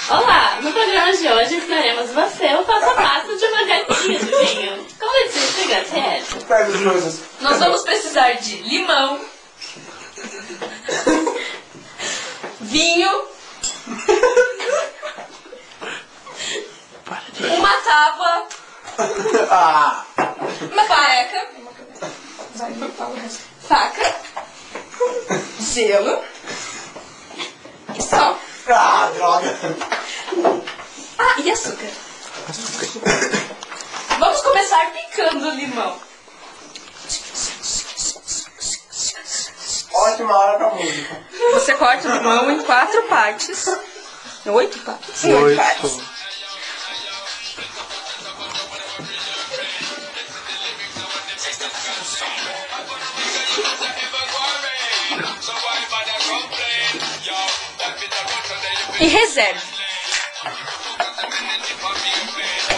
Olá, no programa de hoje ensinaremos você o passo a passo de uma gatinha de vinho. Como existe gatinha? Pega as coisas. Nós vamos precisar de limão, vinho, uma tábua, uma caneca, faca, gelo e sal. Ah, droga. Ah, e açúcar. Vamos começar picando o limão. Ótima hora pra música. Você corta o limão em 4 partes. 8 partes? Sim, 8 partes. E reserve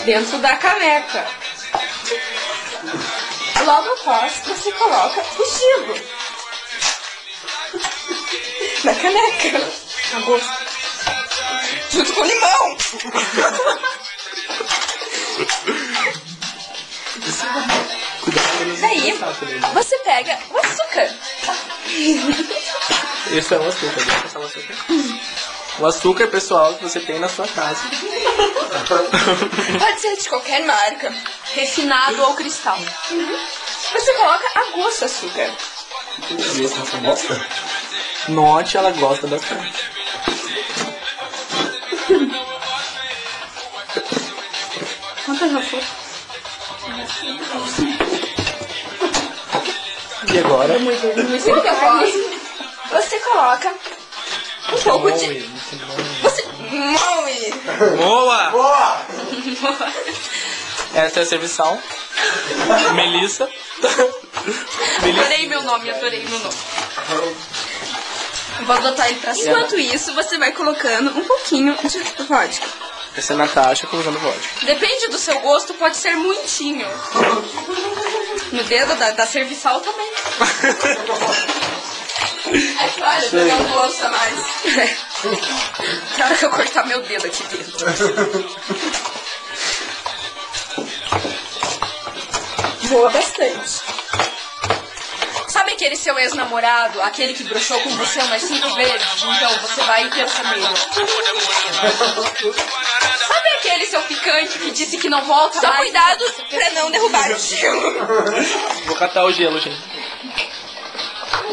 dentro da caneca. Logo após, você coloca o gelo na caneca, a gosto, junto com o limão. Daí, você pega o açúcar. Esse é o açúcar, deixa eu passar o açúcar. O açúcar, pessoal, que você tem na sua casa. Pode ser de qualquer marca, refinado ou cristal. Você coloca a gosto açúcar. Vê se você gosta. Note, ela gosta bastante. Quantas já foi? E agora? Você coloca um pouco de... Você moe. Boa! Boa! Essa é a serviçal. Melissa. Adorei meu nome. Vou adotar ele pra cima. Enquanto isso, você vai colocando um pouquinho de vodka. Essa é a Natasha colocando vodka. Depende do seu gosto, pode ser muitinho. No dedo da serviçal também. É claro, eu não gosto mais. Na hora que eu cortar meu dedo aqui dentro. Voa bastante. Sabe aquele seu ex-namorado, aquele que broxou com você umas 5 vezes? Então você vai e pensa nele. Sabe aquele seu picante que disse que não volta mais? Só cuidado pra não derrubar o gelo. Vou catar o gelo, gente.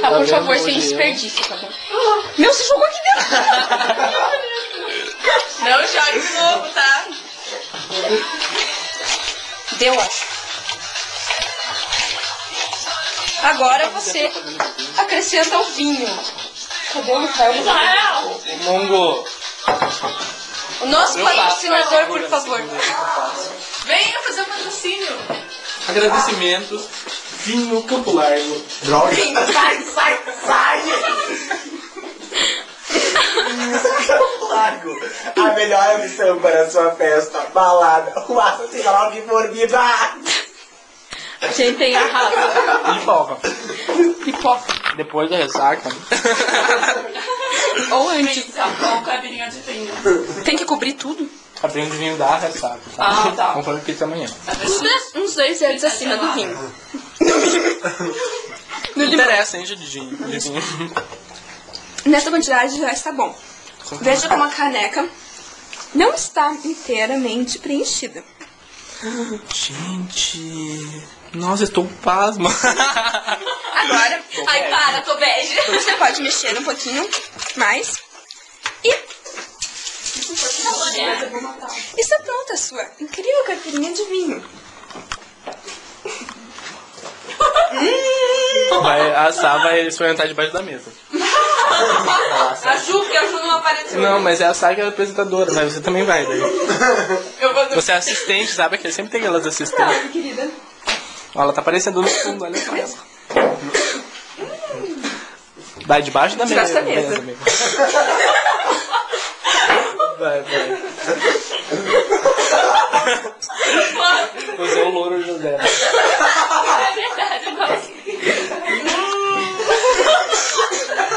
Tá, por favor, sem desperdício, tá bom? Meu, você jogou aqui dentro! Não jogue de novo, tá? Deu, acho. Agora você acrescenta o vinho. Cadê o Rafael? Mongo. O nosso patrocinador, por favor. Venha fazer o patrocínio. Agradecimentos. Vinho Campo Largo. Droga. Sai! Largo. A melhor opção para a sua festa, balada, o assassino logo por vida. Quem tem a raba? Pipoca. Depois da ressaca. Ou antes. Com caipirinha de vinho. Tem que cobrir tudo? Abrindo de vinho da ressaca. Ah, tá. Vamos fazer pizza amanhã. Uns 2 dedos acima do vinho. Não interessa, hein, de vinho. Nessa quantidade já está bom. Veja como a caneca não está inteiramente preenchida. Gente... Nossa, estou pasmo. Agora... Ai, para, tô bege. Você pode mexer um pouquinho mais. E... Está pronta a sua incrível caipirinha de vinho. Vai assar, vai experimentar debaixo da mesa. A Ju, porque a Ju não apareceu. Não, mas é a Sá que é a apresentadora, mas você também vai daí. Eu vou... Você é assistente, sabe? Que sempre tem aquelas assistentes. Não, querida. Olha, ela tá aparecendo no fundo, olha só ela. Vai debaixo da mesa. Debaixo da mesa. Amiga. Vai. Você é o louro José. É verdade, nossa.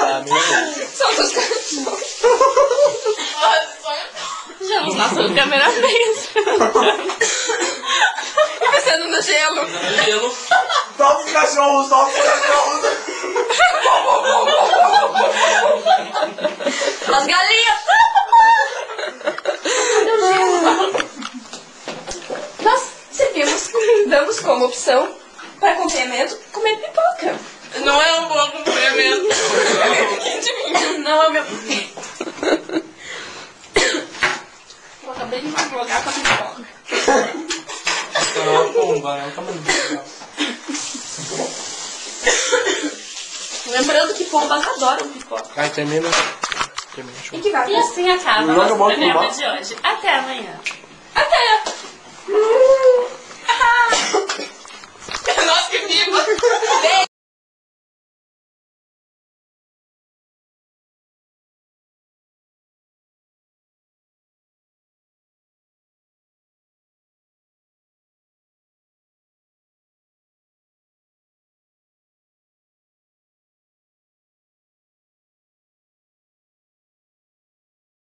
Ah, meu Deus. São dos cachorros. Nossa, Estamos na sua câmera vez. E você no gelo. Gelo. Solta os cachorros, solta os cachorros. As galinhas. Nós servimos, damos como opção para acompanhamento comer pipoca. Não é um bom acompanhamento. Não é o meu. Eu acabei de me colocar com a pipoca. É uma pomba, né? Calma aí. Lembrando que pombas adoram pipoca. Ai, termina. Termina, show. E que vai. E assim acaba o Joga nosso bola com programa bola. de hoje. Até amanhã. Até!